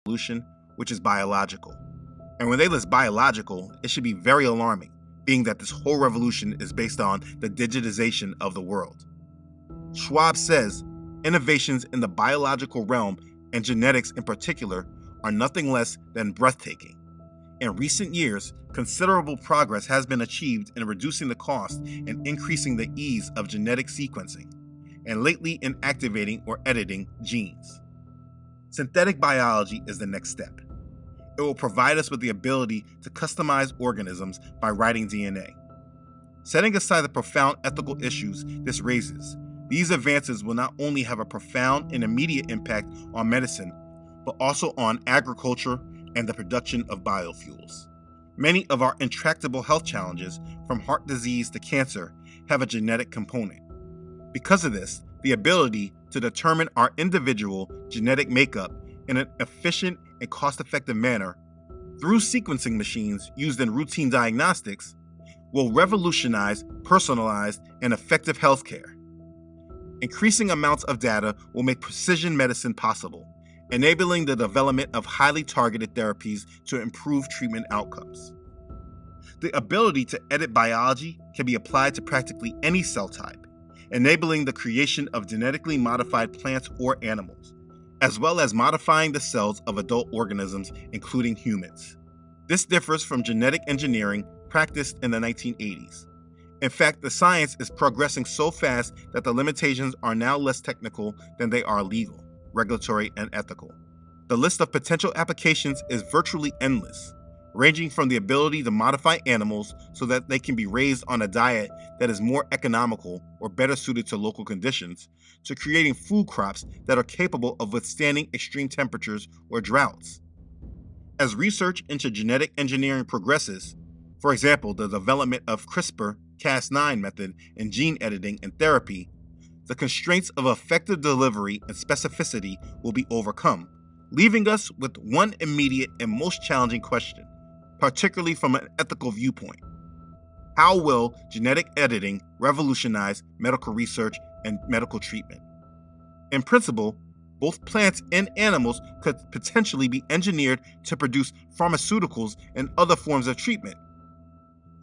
revolution, which is biological. And when they list biological, it should be very alarming, being that this whole revolution is based on the digitization of the world. Schwab says innovations in the biological realm, and genetics in particular, are nothing less than breathtaking. In recent years, considerable progress has been achieved in reducing the cost and increasing the ease of genetic sequencing, and lately in activating or editing genes. Synthetic biology is the next step. It will provide us with the ability to customize organisms by writing DNA. Setting aside the profound ethical issues this raises, these advances will not only have a profound and immediate impact on medicine, but also on agriculture and the production of biofuels. Many of our intractable health challenges, from heart disease to cancer, have a genetic component. Because of this, the ability to determine our individual genetic makeup in an efficient and cost-effective manner through sequencing machines used in routine diagnostics will revolutionize personalized and effective healthcare. Increasing amounts of data will make precision medicine possible, enabling the development of highly targeted therapies to improve treatment outcomes. The ability to edit biology can be applied to practically any cell type, enabling the creation of genetically modified plants or animals, as well as modifying the cells of adult organisms, including humans. This differs from genetic engineering practiced in the 1980s. In fact, the science is progressing so fast that the limitations are now less technical than they are legal, regulatory, and ethical. The list of potential applications is virtually endless, ranging from the ability to modify animals so that they can be raised on a diet that is more economical or better suited to local conditions, to creating food crops that are capable of withstanding extreme temperatures or droughts. As research into genetic engineering progresses, for example, the development of CRISPR-Cas9 method in gene editing and therapy, the constraints of effective delivery and specificity will be overcome, leaving us with one immediate and most challenging question, particularly from an ethical viewpoint. How will genetic editing revolutionize medical research and medical treatment? In principle, both plants and animals could potentially be engineered to produce pharmaceuticals and other forms of treatment.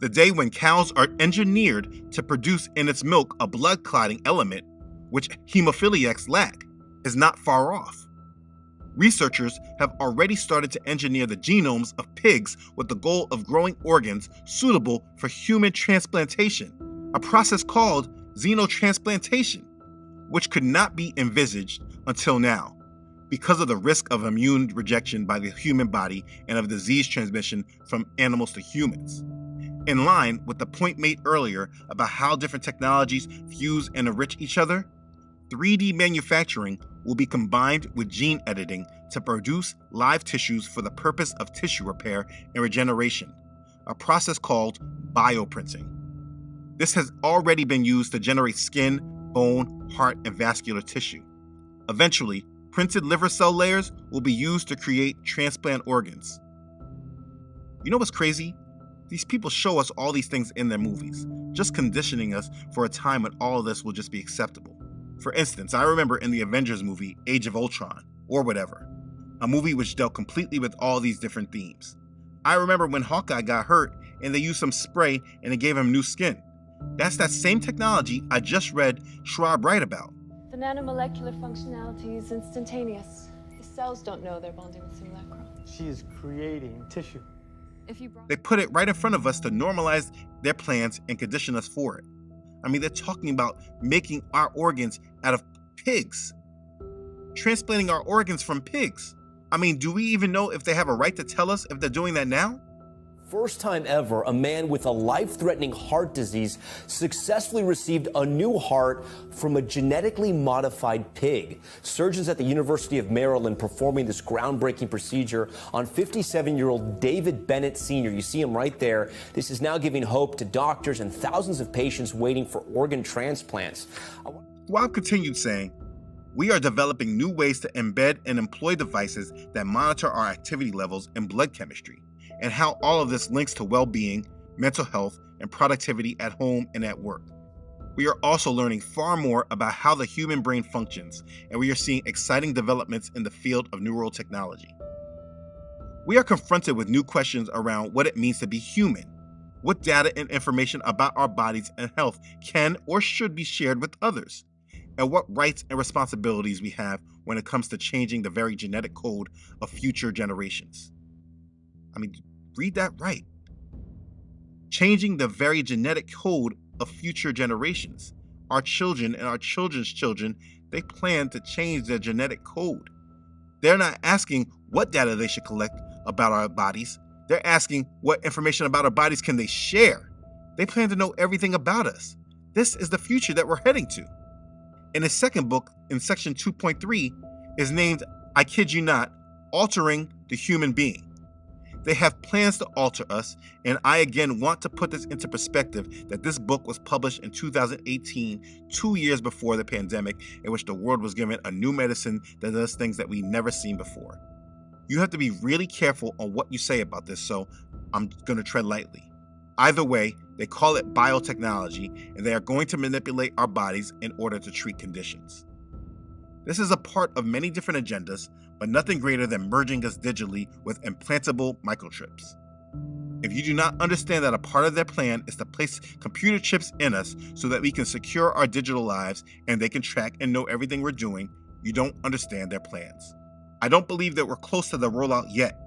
The day when cows are engineered to produce in its milk a blood clotting element, which hemophiliacs lack, is not far off. Researchers have already started to engineer the genomes of pigs with the goal of growing organs suitable for human transplantation, a process called xenotransplantation, which could not be envisaged until now because of the risk of immune rejection by the human body and of disease transmission from animals to humans. In line with the point made earlier about how different technologies fuse and enrich each other, 3D manufacturing will be combined with gene editing to produce live tissues for the purpose of tissue repair and regeneration, a process called bioprinting. This has already been used to generate skin, bone, heart, and vascular tissue. Eventually, printed liver cell layers will be used to create transplant organs. You know what's crazy? These people show us all these things in their movies, just conditioning us for a time when all of this will just be acceptable. For instance, I remember in the Avengers movie, Age of Ultron, or whatever, a movie which dealt completely with all these different themes. I remember when Hawkeye got hurt and they used some spray and it gave him new skin. That's that same technology I just read Schwab write about. The nanomolecular functionality is instantaneous. The cells don't know they're bonding with simulacra. She is creating tissue. They put it right in front of us to normalize their plans and condition us for it. I mean, they're talking about making our organs out of pigs, transplanting our organs from pigs. I mean, do we even know if they have a right to tell us if they're doing that now? First time ever, a man with a life-threatening heart disease successfully received a new heart from a genetically modified pig. Surgeons at the University of Maryland performing this groundbreaking procedure on 57-year-old David Bennett Sr. You see him right there. This is now giving hope to doctors and thousands of patients waiting for organ transplants. Schwab continued saying, "We are developing new ways to embed and employ devices that monitor our activity levels and blood chemistry, and how all of this links to well-being, mental health, and productivity at home and at work. We are also learning far more about how the human brain functions, and we are seeing exciting developments in the field of neural technology." We are confronted with new questions around what it means to be human. What data and information about our bodies and health can or should be shared with others? And what rights and responsibilities we have when it comes to changing the very genetic code of future generations. I mean, read that right. Changing the very genetic code of future generations. Our children and our children's children, they plan to change their genetic code. They're not asking what data they should collect about our bodies. They're asking what information about our bodies can they share. They plan to know everything about us. This is the future that we're heading to. In his second book, in section 2.3, is named, I kid you not, Altering the Human Being. They have plans to alter us, and I again want to put this into perspective that this book was published in 2018, 2 years before the pandemic, in which the world was given a new medicine that does things that we've never seen before. You have to be really careful on what you say about this, so I'm going to tread lightly. Either way, they call it biotechnology, and they are going to manipulate our bodies in order to treat conditions. This is a part of many different agendas, but nothing greater than merging us digitally with implantable microchips. If you do not understand that a part of their plan is to place computer chips in us so that we can secure our digital lives and they can track and know everything we're doing, you don't understand their plans. I don't believe that we're close to the rollout yet,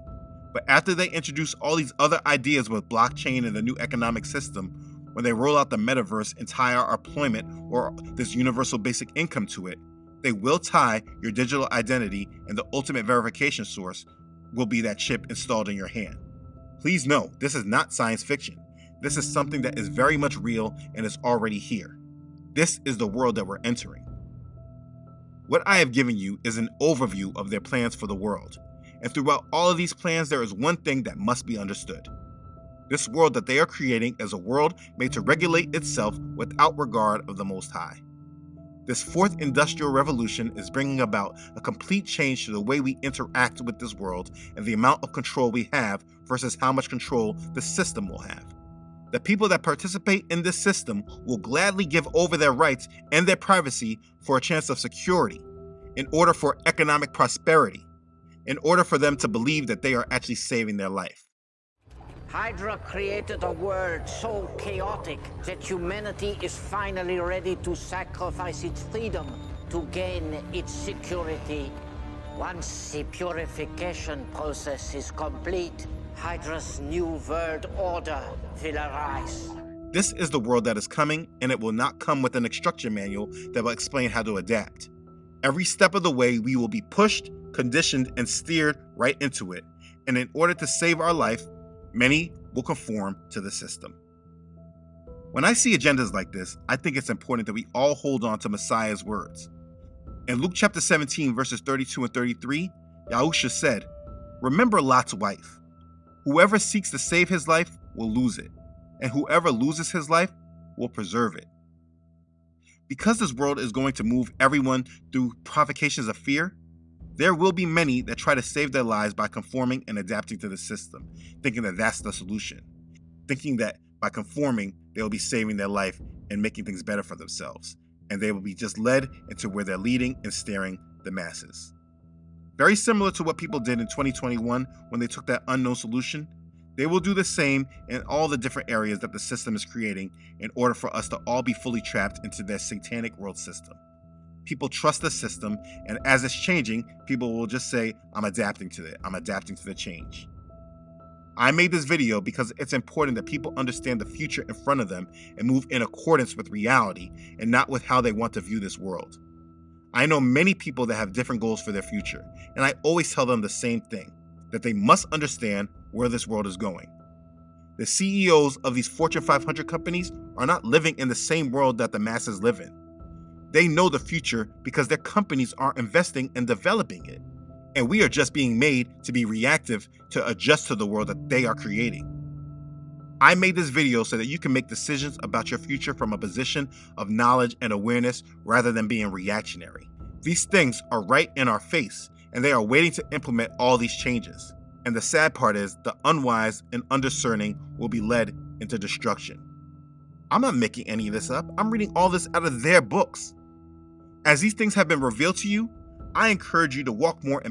but after they introduce all these other ideas with blockchain and the new economic system, when they roll out the metaverse and tie our employment or this universal basic income to it, they will tie your digital identity, and the ultimate verification source will be that chip installed in your hand. Please know, this is not science fiction. This is something that is very much real and is already here. This is the world that we're entering. What I have given you is an overview of their plans for the world. And throughout all of these plans, there is one thing that must be understood. This world that they are creating is a world made to regulate itself without regard of the Most High. This fourth industrial revolution is bringing about a complete change to the way we interact with this world and the amount of control we have versus how much control the system will have. The people that participate in this system will gladly give over their rights and their privacy for a chance of security, in order for economic prosperity, in order for them to believe that they are actually saving their life. Hydra created a world so chaotic that humanity is finally ready to sacrifice its freedom to gain its security. Once the purification process is complete, Hydra's new world order will arise. This is the world that is coming, and it will not come with an instruction manual that will explain how to adapt. Every step of the way, we will be pushed, conditioned, and steered right into it. And in order to save our life, many will conform to the system. When I see agendas like this, I think it's important that we all hold on to Messiah's words. In Luke chapter 17, verses 32 and 33, Yahusha said, "Remember Lot's wife. Whoever seeks to save his life will lose it, and whoever loses his life will preserve it." Because this world is going to move everyone through provocations of fear, there will be many that try to save their lives by conforming and adapting to the system, thinking that that's the solution, thinking that by conforming, they'll be saving their life and making things better for themselves, and they will be just led into where they're leading and steering the masses. Very similar to what people did in 2021 when they took that unknown solution, they will do the same in all the different areas that the system is creating in order for us to all be fully trapped into their satanic world system. People trust the system, and as it's changing, people will just say, I'm adapting to it. I'm adapting to the change. I made this video because it's important that people understand the future in front of them and move in accordance with reality and not with how they want to view this world. I know many people that have different goals for their future, and I always tell them the same thing, that they must understand where this world is going. The CEOs of these Fortune 500 companies are not living in the same world that the masses live in. They know the future because their companies are investing and developing it. And we are just being made to be reactive to adjust to the world that they are creating. I made this video so that you can make decisions about your future from a position of knowledge and awareness rather than being reactionary. These things are right in our face, and they are waiting to implement all these changes. And the sad part is the unwise and undiscerning will be led into destruction. I'm not making any of this up. I'm reading all this out of their books. As these things have been revealed to you, I encourage you to walk more in